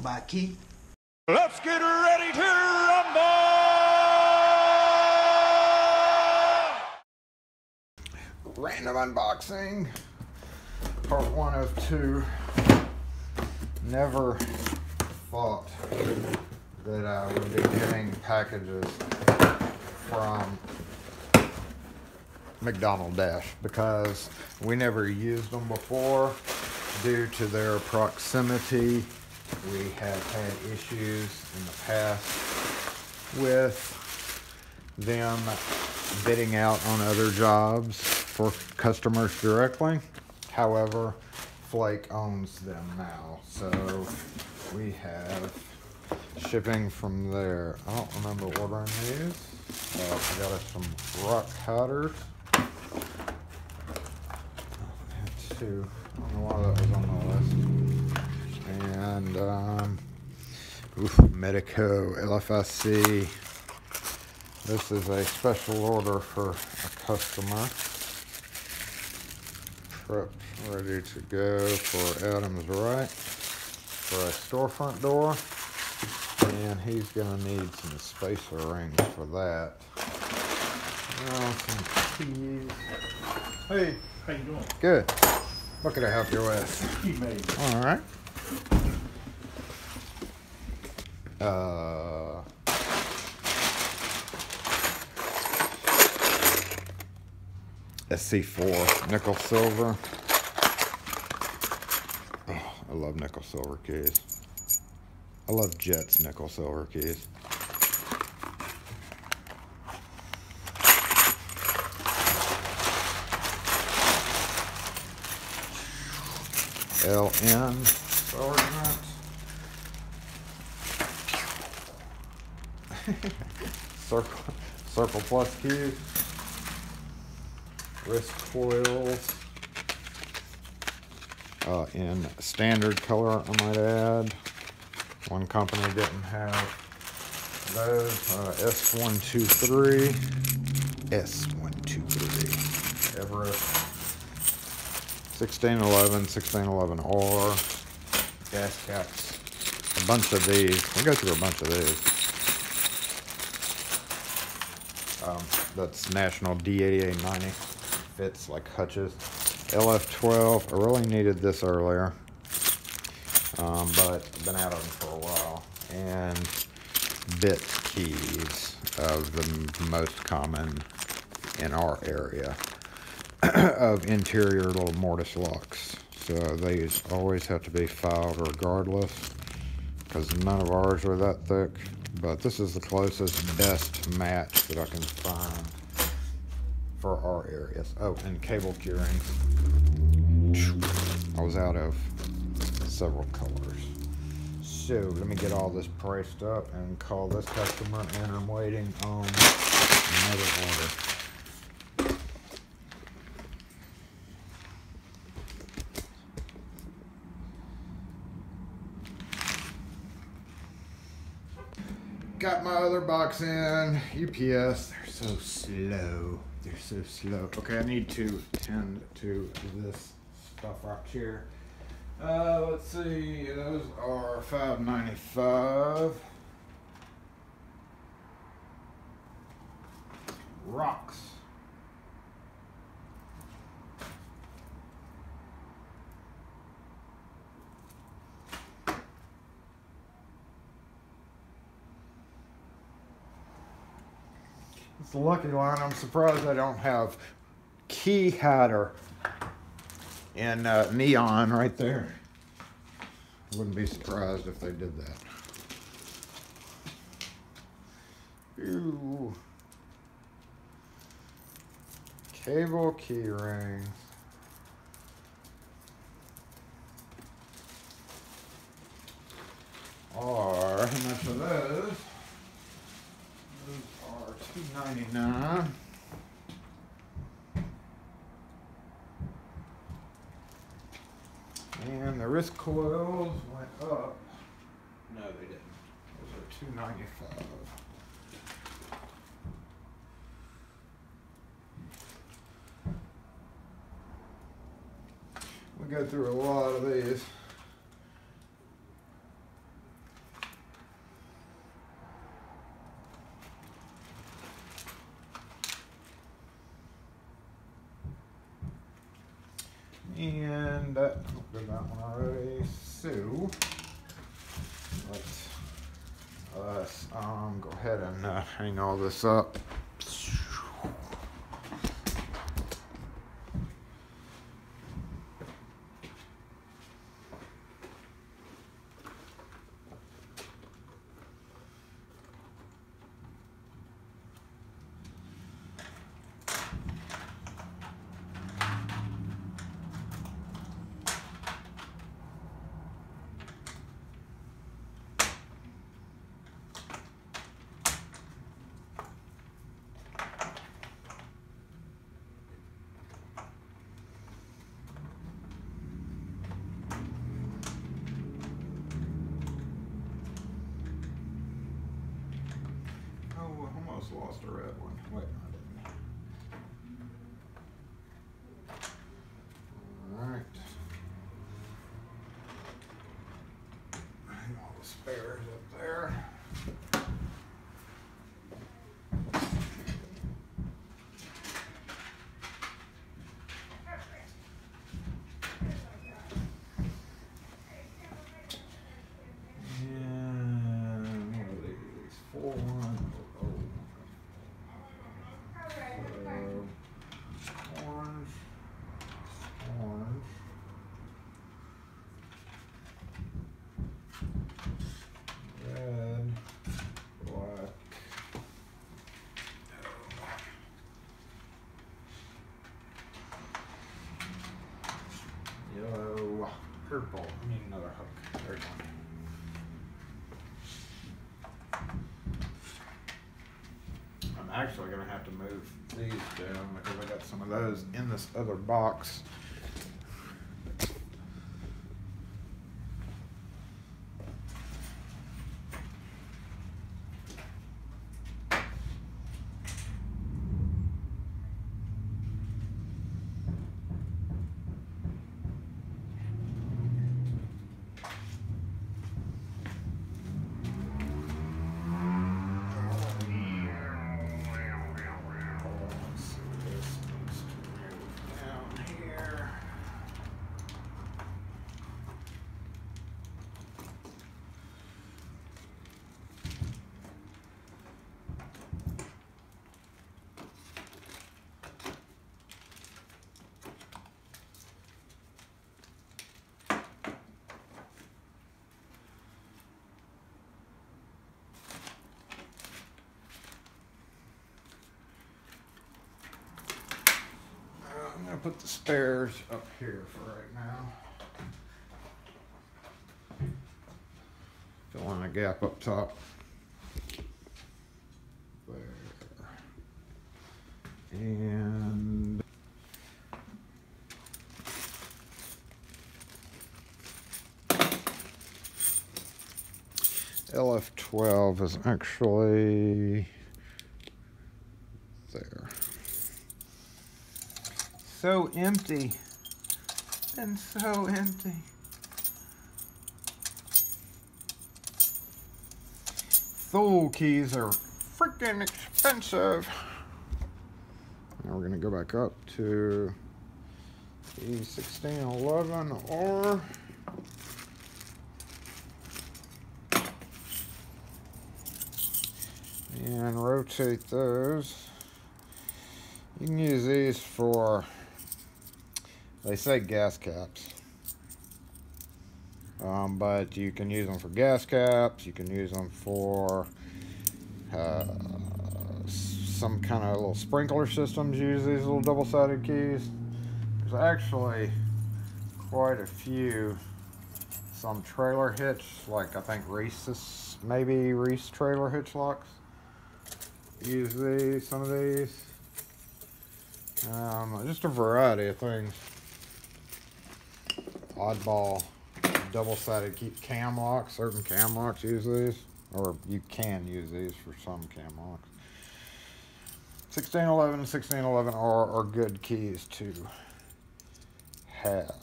by Keith. Let's get ready to rumble! Random unboxing, part 1 of 2. Never thought that I would be getting packages from McDonald Dash because we never used them before due to their proximity. We have had issues in the past with them bidding out on other jobs for customers directly. However, Flake owns them now, so we have shipping from there. I don't remember ordering these. I got us some rock hiders. I had 2. I don't know why that was on the list. And Medico LFIC. This is a special order for a customer. Prepped, ready to go for Adam's Right for a storefront door. And he's gonna need some spacer rings for that. Some keys. Hey. How you doing? Good. What could I help you with? Key made. All right. SC4 nickel silver. Oh, I love nickel silver keys. I love Jet's nickel silver keys. LN Sergeant. Circle Plus keys. Wrist coils. In standard color, I might add. One company didn't have those. S123. S123. Everest. 1611R. Gas caps. A bunch of these. We go through a bunch of these. That's National D8890. Fits like hutches. LF12. I really needed this earlier. But I've been out of them for a while. And bit keys of the most common in our area of interior little mortise locks. So these always have to be filed regardless because none of ours are that thick. But this is the closest, best match that I can find for our areas. Oh, and cable key rings. I was out of several colors. So let me get all this priced up and call this customer, and I'm waiting on another order. Got my other box in. UPS, they're so slow. They're so slow. Okay, I need to tend to this stuff right here. Let's see, those are $5.95. Rocks. It's a lucky line. I'm surprised I don't have key hider in neon right there. Wouldn't be surprised if they did that. Ew. Cable key rings. Are, how much are those? Those are $2.99. And the wrist coils went up. No, they didn't. Those are $2.95. We go through a lot of these. And that, did that one already. So let's go ahead and hang all this up. Almost lost a red one. Wait, I didn't. Alright. Hang all the spares up there. And what are these? 4-1. Orange, red, black, yellow, purple. I need another hook. There's one. I'm actually going to have to move these down because I got some of those in this other box. I'm going to put the spares up here for right now. Fill in a gap up top. There. And LF12 is actually there. So empty. And so empty. Thule keys are freaking expensive. Now we're gonna go back up to the 1611 or and rotate those. You can use these for, they say gas caps, but you can use them for gas caps, you can use them for some kind of little sprinkler systems use these little double-sided keys. There's actually quite a few. Some trailer hitch, like I think Reese's, maybe Reese trailer hitch locks use these, some of these. Just a variety of things. Oddball double-sided cam locks. Certain cam locks use these, or you can use these for some cam locks. 1611 and 1611R are good keys to have,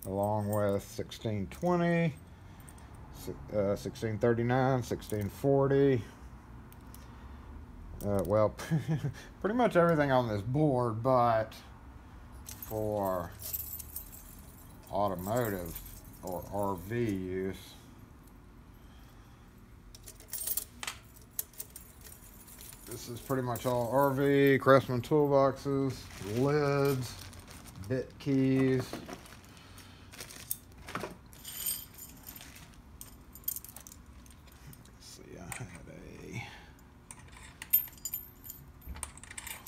along with 1620, 1639, 1640. Well, pretty much everything on this board, but for automotive or RV use. This is pretty much all RV, Craftsman toolboxes, lids, bit keys. Let's see, I had a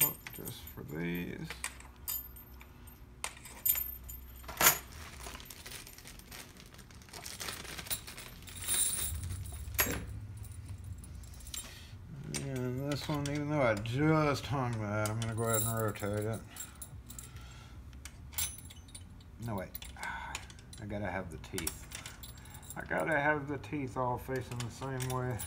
hook just for these. And this one, even though I just hung that, I'm going to go ahead and rotate it. No, wait. I gotta have the teeth. I gotta have the teeth all facing the same way.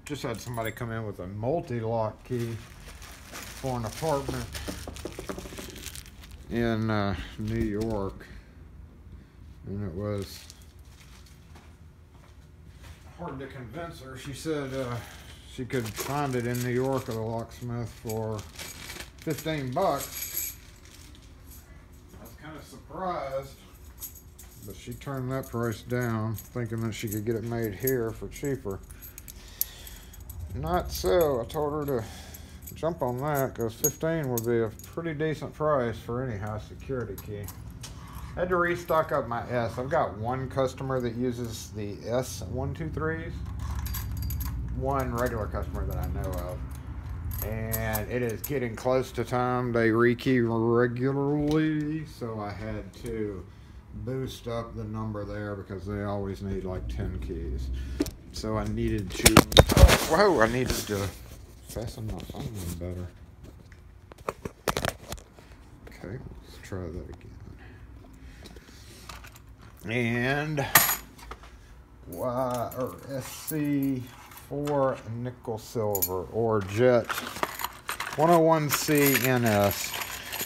Just had somebody come in with a multi-lock key for an apartment in New York, and it was hard to convince her. She said she could find it in New York at a locksmith for 15 bucks. I was kind of surprised, but she turned that price down, thinking that she could get it made here for cheaper. Not so. I told her to jump on that because 15 would be a pretty decent price for any high security key. I had to restock up my S. I've got one customer that uses the S123s, one regular customer that I know of, and it is getting close to time they rekey regularly, so I had to boost up the number there because they always need like 10 keys. So I needed to, I needed to fasten my phone in better. Okay, let's try that again. And SC4 nickel silver or jet 101C NS.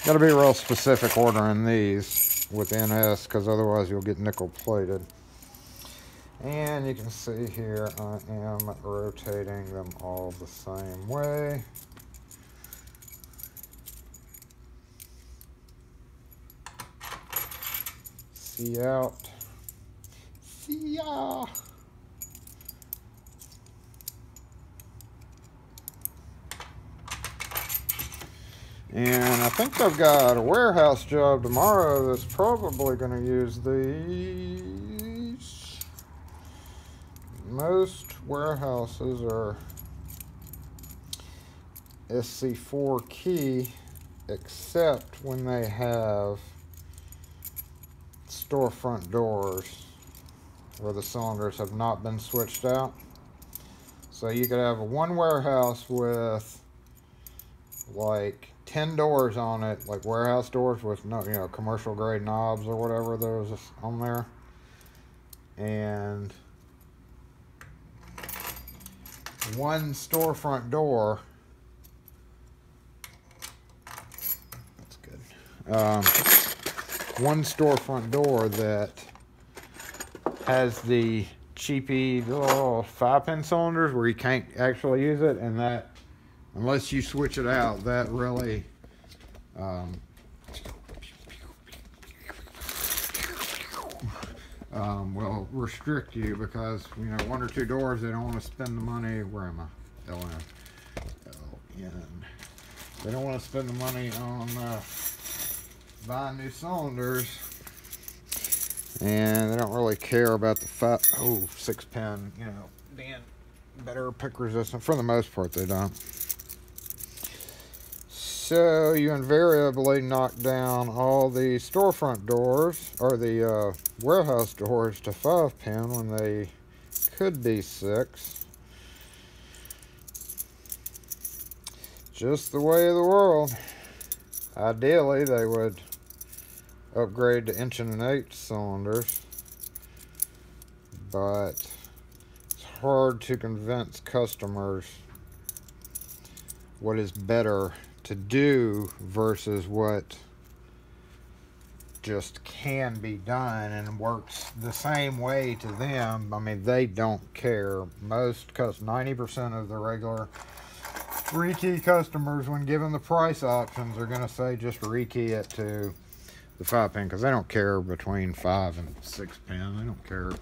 Gotta be real specific ordering these with NS because otherwise you'll get nickel plated. And you can see here I am rotating them all the same way. See out. See ya. And I think I've got a warehouse job tomorrow that's probably going to use these. Most warehouses are SC4 key, except when they have storefront doors where the cylinders have not been switched out. So you could have one warehouse with like 10 doors on it, like warehouse doors with no, commercial grade knobs or whatever there's on there, and one storefront door. That's good. One storefront door that has the cheapy little 5-pin cylinders where you can't actually use it, and that, unless you switch it out, that really will restrict you because, one or two doors, they don't want to spend the money. Where am I? LN. They don't want to spend the money on buying new cylinders, and they don't really care about the 6-pin, being better pick resistant. For the most part, they don't. So you invariably knock down all the storefront doors or the warehouse doors to 5-pin when they could be 6. Just the way of the world. Ideally, they would upgrade to 1-8" cylinders, but it's hard to convince customers what is better to do versus what just can be done and works the same way to them. I mean, they don't care. Because 90% of the regular rekey customers, when given the price options, are going to say just rekey it to the 5-pin, because they don't care between 5 and 6-pin. They don't care,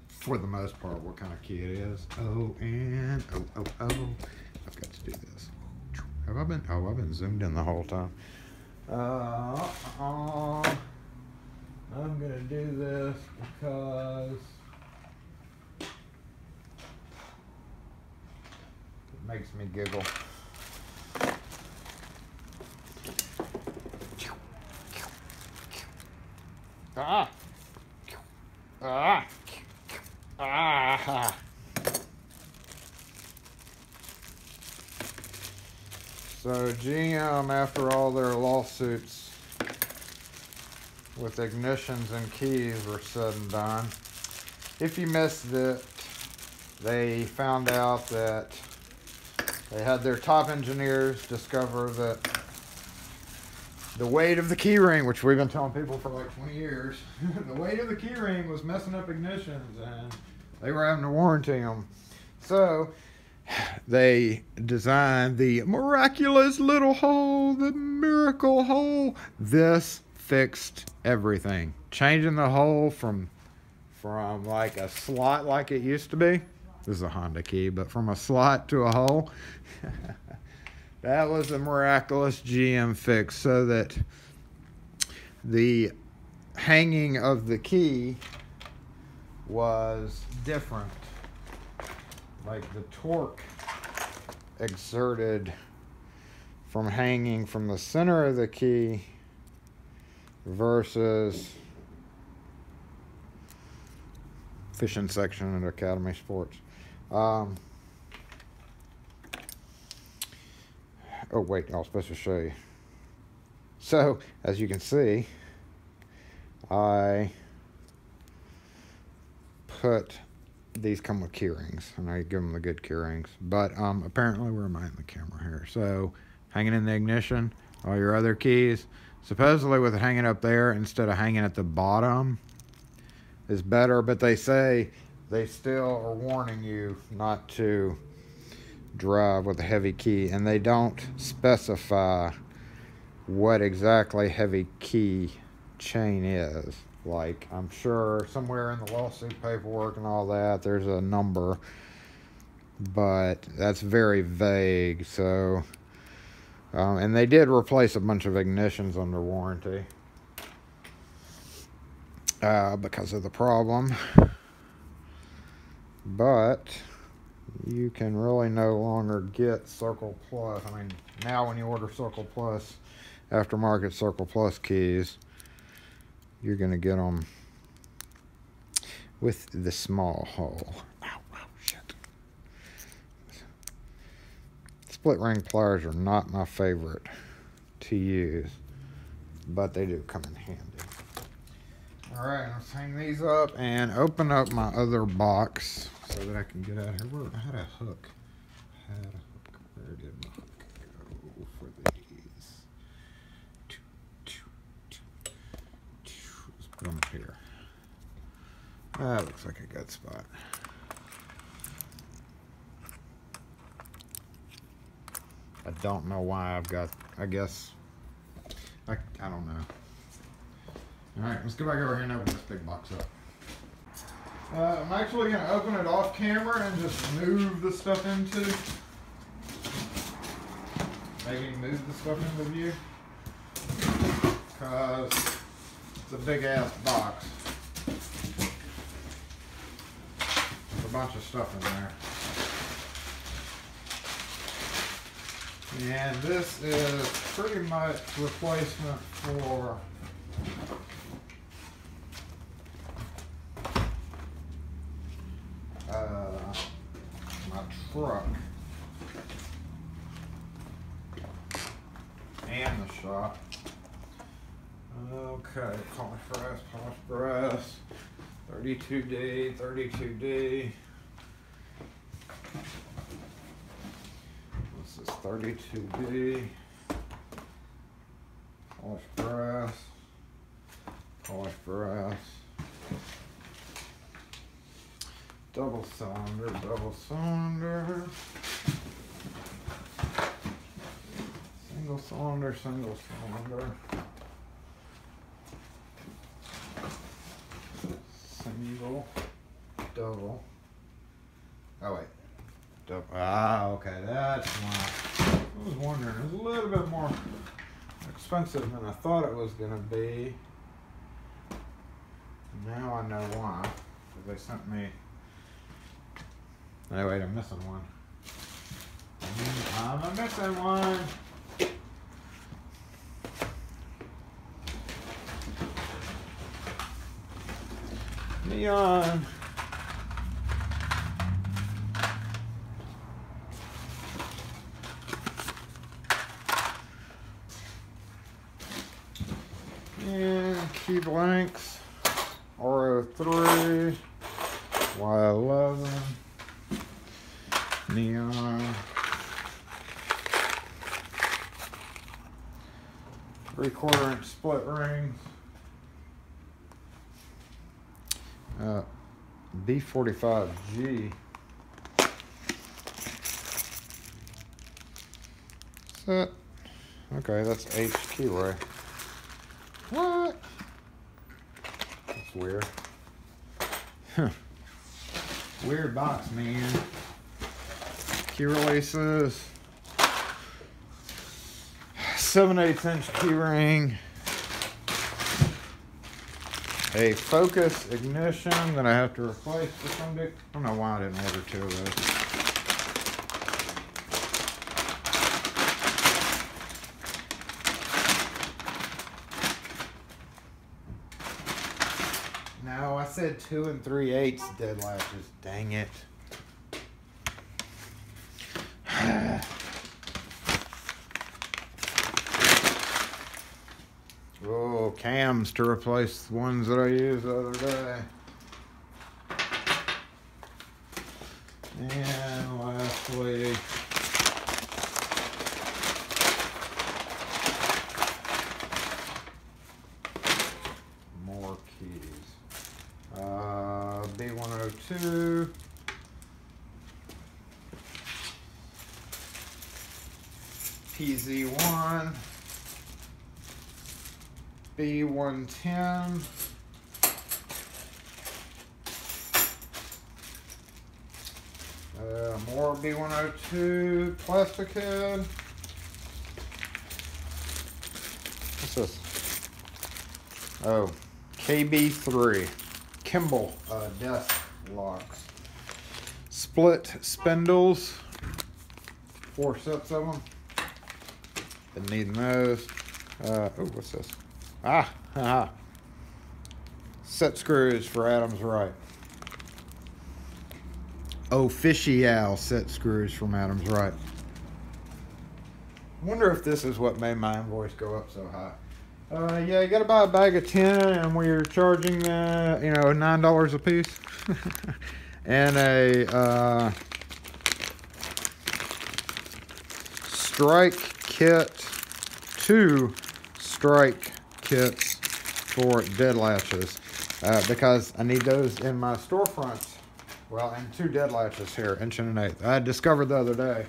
for the most part, what kind of key it is. Oh, and oh, I've got to do this. Have I been? Oh, I've been zoomed in the whole time. I'm gonna do this because it makes me giggle. Ah! So GM, after all their lawsuits with ignitions and keys were said and done, if you missed it, they found out that they had their top engineers discover that the weight of the key ring, which we've been telling people for like 20 years, the weight of the key ring was messing up ignitions, and they were having to warranty them. So they designed the miraculous little hole, the miracle hole. This fixed everything. Changing the hole from like a slot like it used to be. This is a Honda key, but from a slot to a hole. That was a miraculous GM fix, so that the hanging of the key was different. Like the torque exerted from hanging from the center of the key versus fishing section at Academy Sports. Oh wait, I was supposed to show you. So, as you can see, I put, these come with key rings, and I give them the good key rings, but apparently we're minding the camera here. So, hanging in the ignition, all your other keys, supposedly with it hanging up there instead of hanging at the bottom is better, but they say they still are warning you not to drive with a heavy key, and they don't specify what exactly heavy key chain is. Like, I'm sure somewhere in the lawsuit paperwork and all that there's a number, but that's very vague. So and they did replace a bunch of ignitions under warranty because of the problem, but you can really no longer get Circle Plus. I mean, now when you order Circle Plus, aftermarket Circle Plus keys, you're going to get them with the small hole. Ow, shit. Split ring pliers are not my favorite to use, but they do come in handy. Alright, let's hang these up and open up my other box so that I can get out of here. I had a hook. Where did my hook go for these? Let's put them here. That looks like a good spot. I don't know why I've got, I guess, I don't know. Alright, let's go back over here and open this big box up. I'm actually going to open it off camera and just move the stuff into, maybe move the stuff into view, because it's a big ass box. There's a bunch of stuff in there. And this is pretty much replacement for my truck and the shop. Okay, polished brass, 32D, 32D. This is 32D. Polished brass. Polished brass. Double cylinder, double cylinder. Single cylinder, single cylinder. Single, double. Oh wait. Double. Ah, okay, that's why. I was wondering, it was a little bit more expensive than I thought it was gonna be. Now I know why. Because they sent me. Oh wait, I'm missing one. I'm missing one. Neon. And key blanks. R03. Y11. Neon. 3/4 inch split rings. B45G. Set. Okay, that's H keyway. What? That's weird. Huh. Weird box, man. Key releases. 7/8 inch key ring. A focus ignition that I have to replace for some day. I don't know why I didn't order 2 of those. No, I said 2 3/8 dead latches. Dang it. Oh, cams to replace the ones that I used the other day. And lastly, more keys. B102. PZ1. B110. More B102 plastic head. What's this? Oh, KB3 Kimball desk locks. Split spindles. 4 sets of them. Been needing those. Oh, what's this? Ah, set screws for Adam's right. Official set screws from Adam's right. Wonder if this is what made my invoice go up so high. Yeah, you gotta buy a bag of 10, and we're charging, $9 a piece. And a strike kit, 2 strike kits for dead latches, because I need those in my storefronts. Well, and 2 dead latches here, 1 1/8. I discovered the other day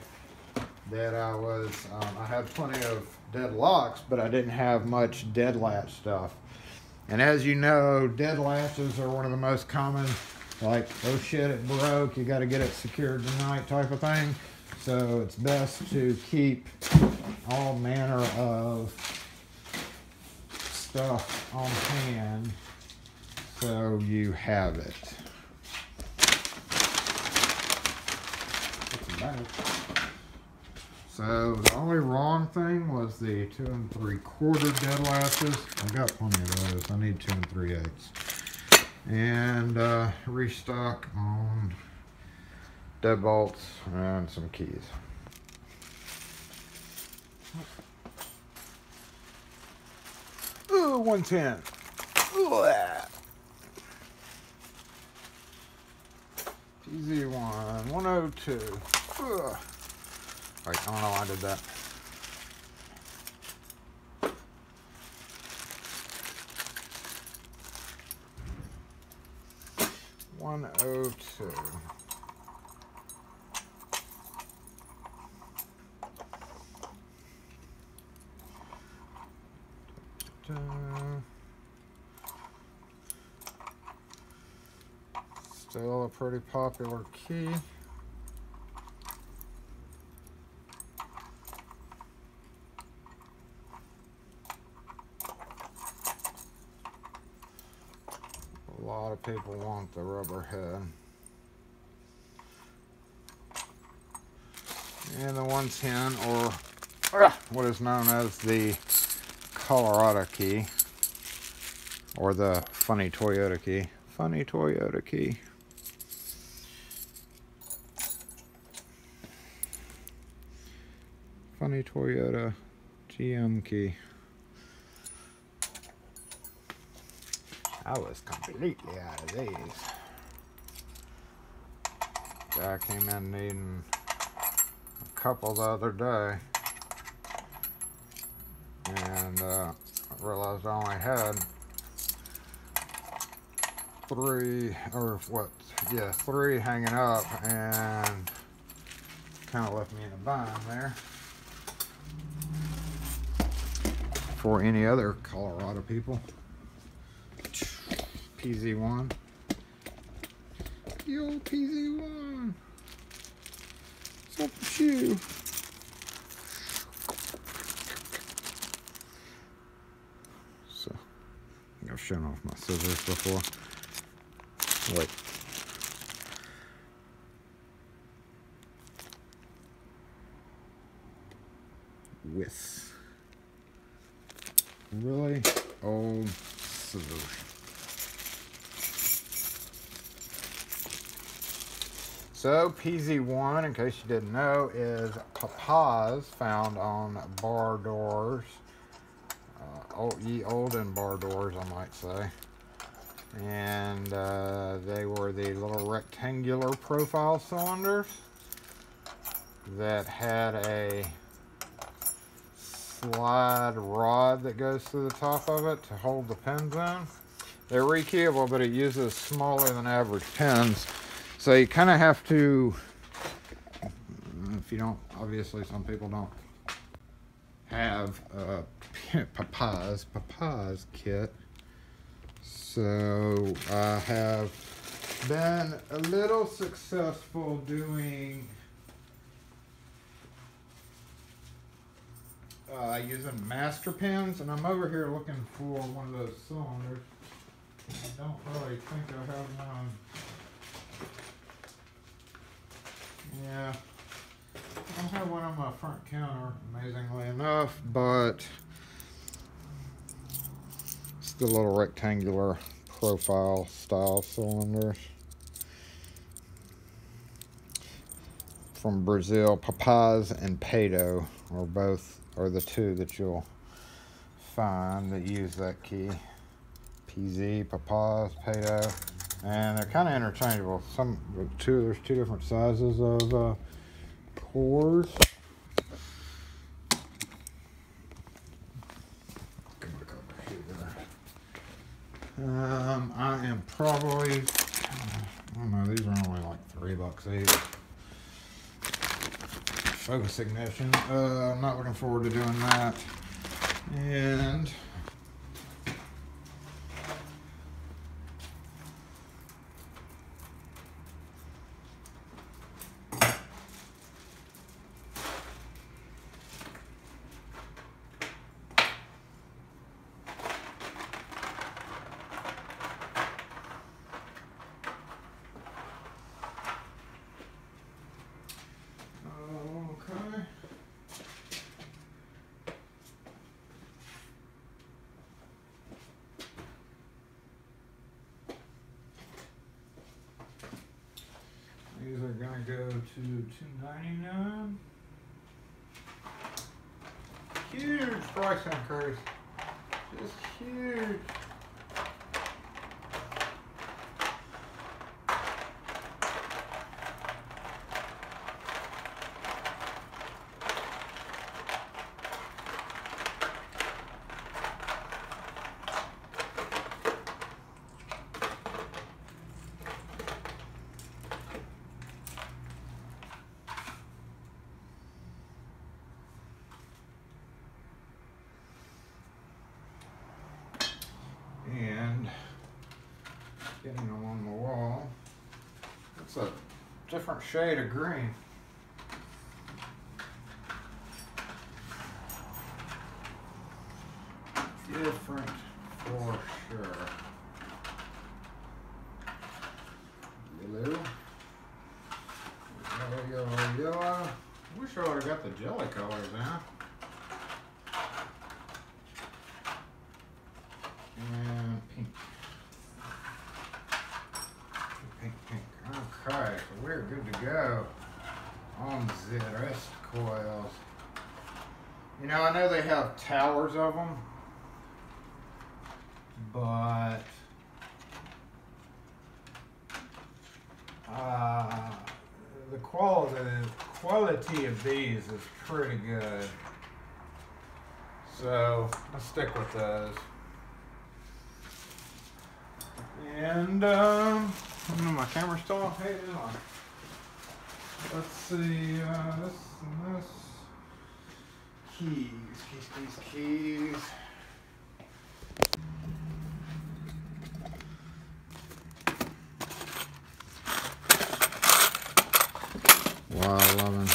that I had plenty of dead locks, but I didn't have much dead latch stuff. And as you know, dead latches are one of the most common, like, oh shit, it broke, you got to get it secured tonight type of thing. So it's best to keep all manner of stuff on hand so you have it. So the only wrong thing was the 2 3/4 dead latches. I got plenty of those. I need 2 3/8. And restock on deadbolts and some keys. Ooh, 110. PZ1, 102. Ugh. Wait, I don't know why I did that. 102. Still a pretty popular key. A lot of people want the rubber head. And the 110, or what is known as the Colorado key, or the funny Toyota key. Funny Toyota key. Funny Toyota GM key. I was completely out of these. Guy came in needing a couple the other day, and I realized I only had three hanging up, and kind of left me in a bind there. For any other Colorado people, PZ1, the old PZ1. What's up with you? So, I think I've shown off my scissors before. Wait. With really old scissors. So PZ1, in case you didn't know, is papas found on bar doors, ye olden bar doors, I might say. And they were the little rectangular profile cylinders that had a slide rod that goes through the top of it to hold the pins in. They're rekeyable, but it uses smaller than average pins. So you kind of have to, if you don't, obviously some people don't have papa's kit. So I have been a little successful doing using master pins, and I'm over here looking for one of those cylinders. I don't really think I have one. Yeah, I don't have one on my front counter, amazingly enough, but it's the little rectangular profile style cylinders from Brazil. Papas and Pato are the two that you'll find that use that key. PZ, Papas, Pato, and they're kind of interchangeable. There's two different sizes of cores. I am probably, I don't know, these are only like $3 each. Focus ignition. I'm not looking forward to doing that. And these are gonna go to $2.99. Huge price increase. Just huge. It's a different shade of green. Different for sure. Yellow. Yellow. Wish I would have got the jelly colors now. And pink. Pink. Okay, so we're good to go on the rest coils. You know, I know they have towers of them, but the quality of these is pretty good. So let's stick with those. And my camera's still on. Hey, it is on. Let's see, this keys. Wild lemon.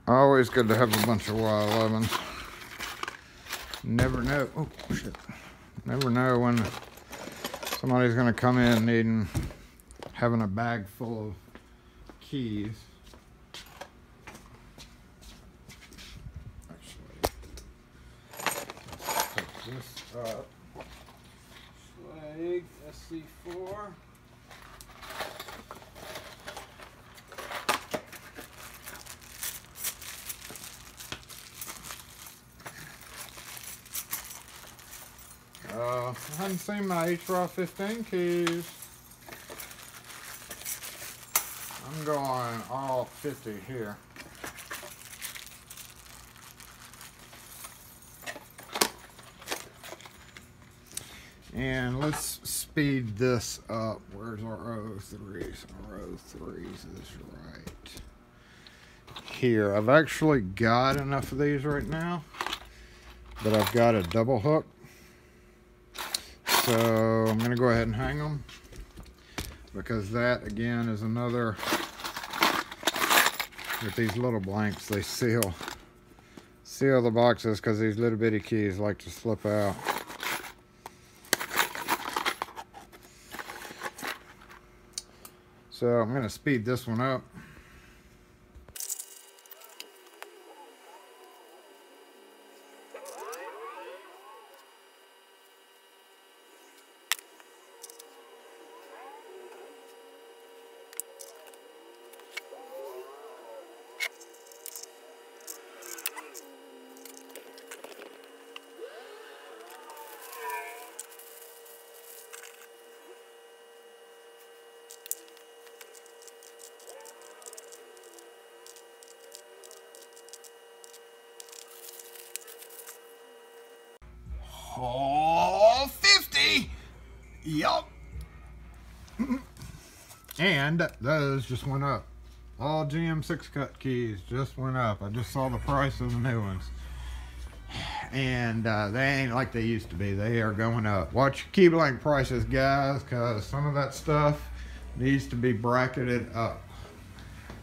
Always good to have a bunch of wild lemons. Never know. Oh shit! Never know when somebody's gonna come in having a bag full of keys. Actually, let's pick this up. Slag SC4. I haven't seen my HRA 15 keys. I'm going all 50 here. And let's speed this up. Where's our O3s? Our O3s is right here. I've actually got enough of these right now, but I've got a double hook. So I'm going to go ahead and hang them, because that again is another, with these little blanks, they seal the boxes because these little bitty keys like to slip out. So I'm going to speed this one up. Oh, 50! Yup. And those just went up. All GM 6-cut keys just went up. I just saw the price of the new ones. And they ain't like they used to be. They are going up. Watch your key blank prices, guys, because some of that stuff needs to be bracketed up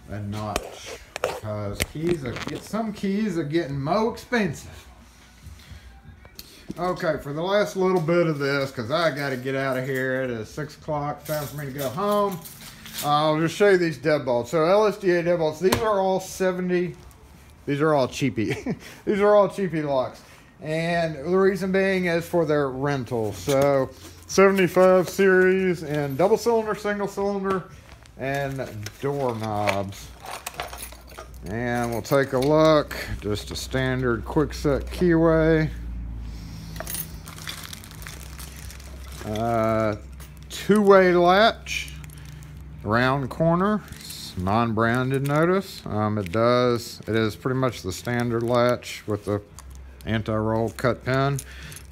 a notch. Because some keys are getting more expensive. Okay, for the last little bit of this, because I got to get out of here. It is 6 o'clock, time for me to go home. I'll just show you these deadbolts. So LSDA deadbolts, these are all 70. These are all cheapy. These are all cheapy locks. And the reason being is for their rental. So 75 series and double cylinder, single cylinder, and doorknobs. And we'll take a look. Just a standard quick set keyway. Two-way latch, round corner, non-branded notice. It is pretty much the standard latch with the anti-roll cut pin.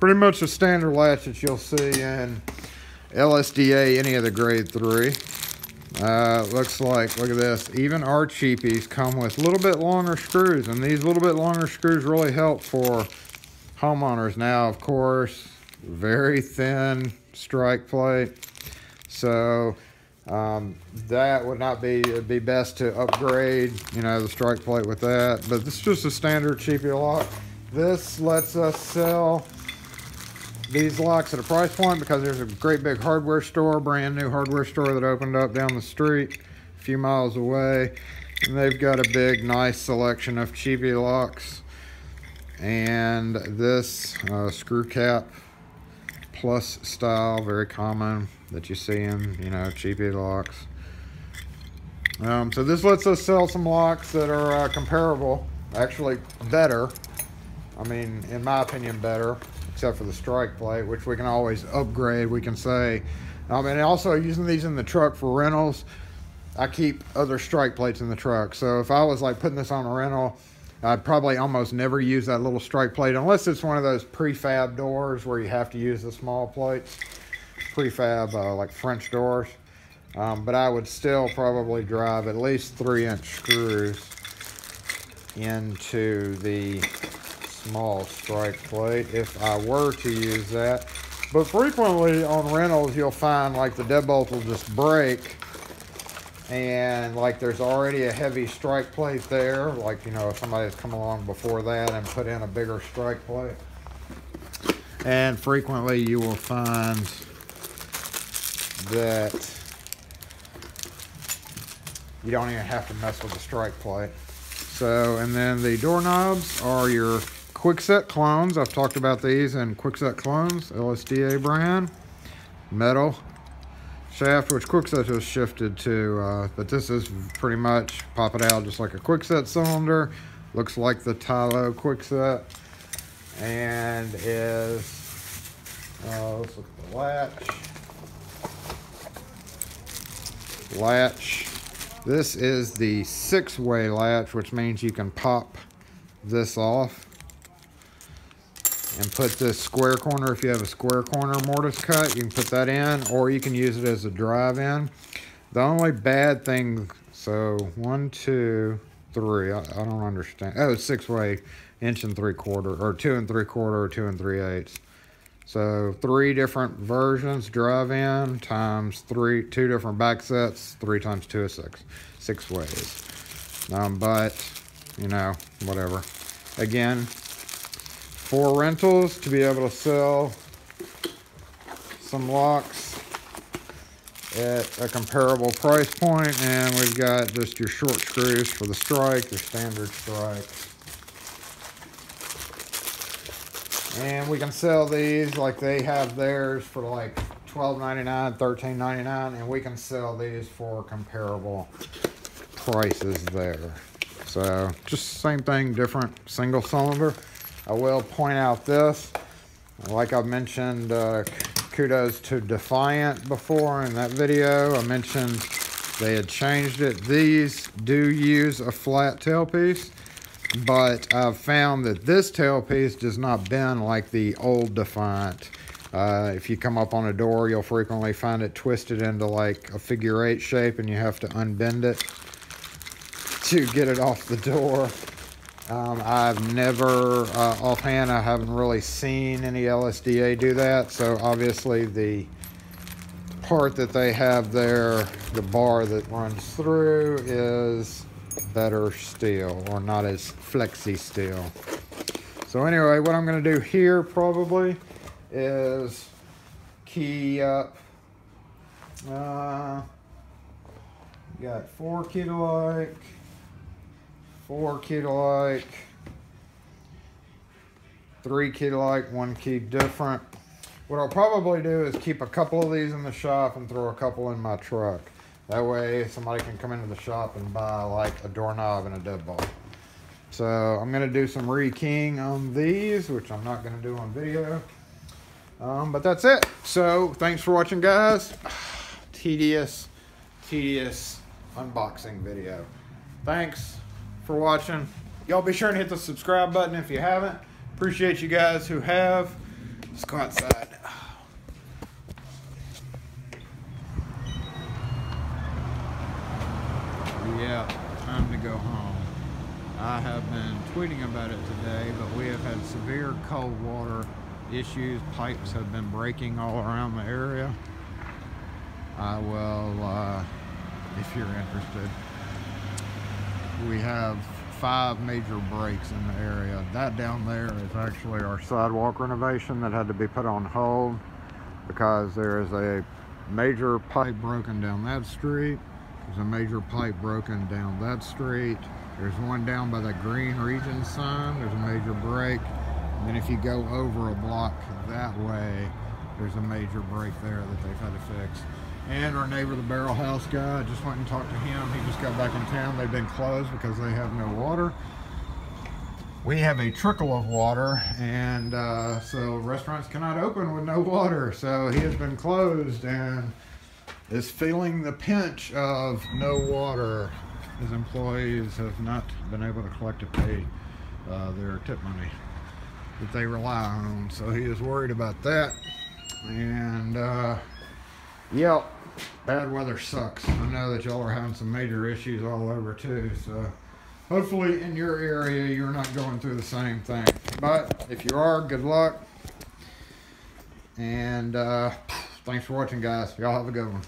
Pretty much the standard latch that you'll see in LSDA, any of the grade 3. Looks like, look at this, even our cheapies come with a little bit longer screws, and these little bit longer screws really help for homeowners. Now, of course, very thin strike plate. So That would not be, it'd be best to upgrade, you know, the strike plate with that. But this is just a standard cheapy lock. This lets us sell these locks at a price point because there's a great big hardware store, brand new hardware store that opened up down the street a few miles away. And they've got a big, nice selection of cheapy locks. And this screw cap plus style, very common that you see in, you know, cheapy locks. So this lets us sell some locks that are comparable, actually better. I mean, in my opinion, better, except for the strike plate, which we can always upgrade. We can say, and also using these in the truck for rentals, I keep other strike plates in the truck. So if I was like putting this on a rental, I'd probably almost never use that little strike plate unless it's one of those prefab doors where you have to use the small plates. Prefab, like French doors. But I would still probably drive at least 3-inch screws into the small strike plate if I were to use that. But frequently on rentals, you'll find like the deadbolt will just break and like there's already a heavy strike plate there. Like, you know, if somebody's come along before that and put in a bigger strike plate. And frequently you will find that you don't even have to mess with the strike plate. So, and then the doorknobs are your Kwikset clones. I've talked about these in Kwikset clones, LSDA brand. Metal shaft, which Kwikset has shifted to, but this is pretty much pop it out just like a Kwikset cylinder. Looks like the Tylo Kwikset. And is, let's look at the latch. This is the 6-way latch, which means you can pop this off and put this square corner, if you have a square corner mortise cut, you can put that in, or you can use it as a drive-in. The only bad thing, so 1, 2, 3, I don't understand. Oh, it's 6-way, 1 3/4, or 2 3/4, or 2 3/8. So 3 different versions, drive-in times 2 different back sets, 3 times 2 is 6. 6 ways. But, you know, whatever. Again, for rentals, to be able to sell some locks at a comparable price point, and we've got just your short screws for the strike, your standard strike. And we can sell these like they have theirs for like $12.99, $13.99, and we can sell these for comparable prices there. So just same thing, different single cylinder. I will point out this, like I've mentioned, kudos to Defiant before in that video. I mentioned they had changed it. These do use a flat tailpiece, but I've found that this tailpiece does not bend like the old Defiant. If you come up on a door, you'll frequently find it twisted into like a figure 8 shape, and you have to unbend it to get it off the door. I've never, offhand, I haven't really seen any LSDA do that. So obviously the part that they have there, the bar that runs through, is better steel, or not as flexy steel. So anyway, what I'm going to do here probably is key up. Got 4 key to like, 4 key to like, 3 key to like, 1 key different. What I'll probably do is keep a couple of these in the shop and throw a couple in my truck. That way somebody can come into the shop and buy like a doorknob and a deadbolt. So I'm going to do some rekeying on these, which I'm not going to do on video. But that's it. So thanks for watching, guys. Tedious unboxing video. Thanks for watching. Y'all be sure to hit the subscribe button if you haven't. Appreciate you guys who have. Let's go outside. Yeah, time to go home. I have been tweeting about it today, but we have had severe cold water issues. Pipes have been breaking all around the area. I will, if you're interested. We have 5 major breaks in the area. That down there is actually our sidewalk renovation that had to be put on hold because there is a major pipe broken down that street. There's a major pipe broken down that street. There's one down by the Green Region sign. There's a major break. And then if you go over a block that way, there's a major break there that they've had to fix. And our neighbor, the Barrel House guy, I just went and talked to him. He just got back in town. They've been closed because they have no water. We have a trickle of water, and so restaurants cannot open with no water. So he has been closed and is feeling the pinch of no water. His employees have not been able to collect to pay their tip money that they rely on. So he is worried about that. And yeah, bad weather sucks. I know that y'all are having some major issues all over too. So hopefully in your area you're not going through the same thing. But if you are, good luck. And thanks for watching, guys. Y'all have a good one.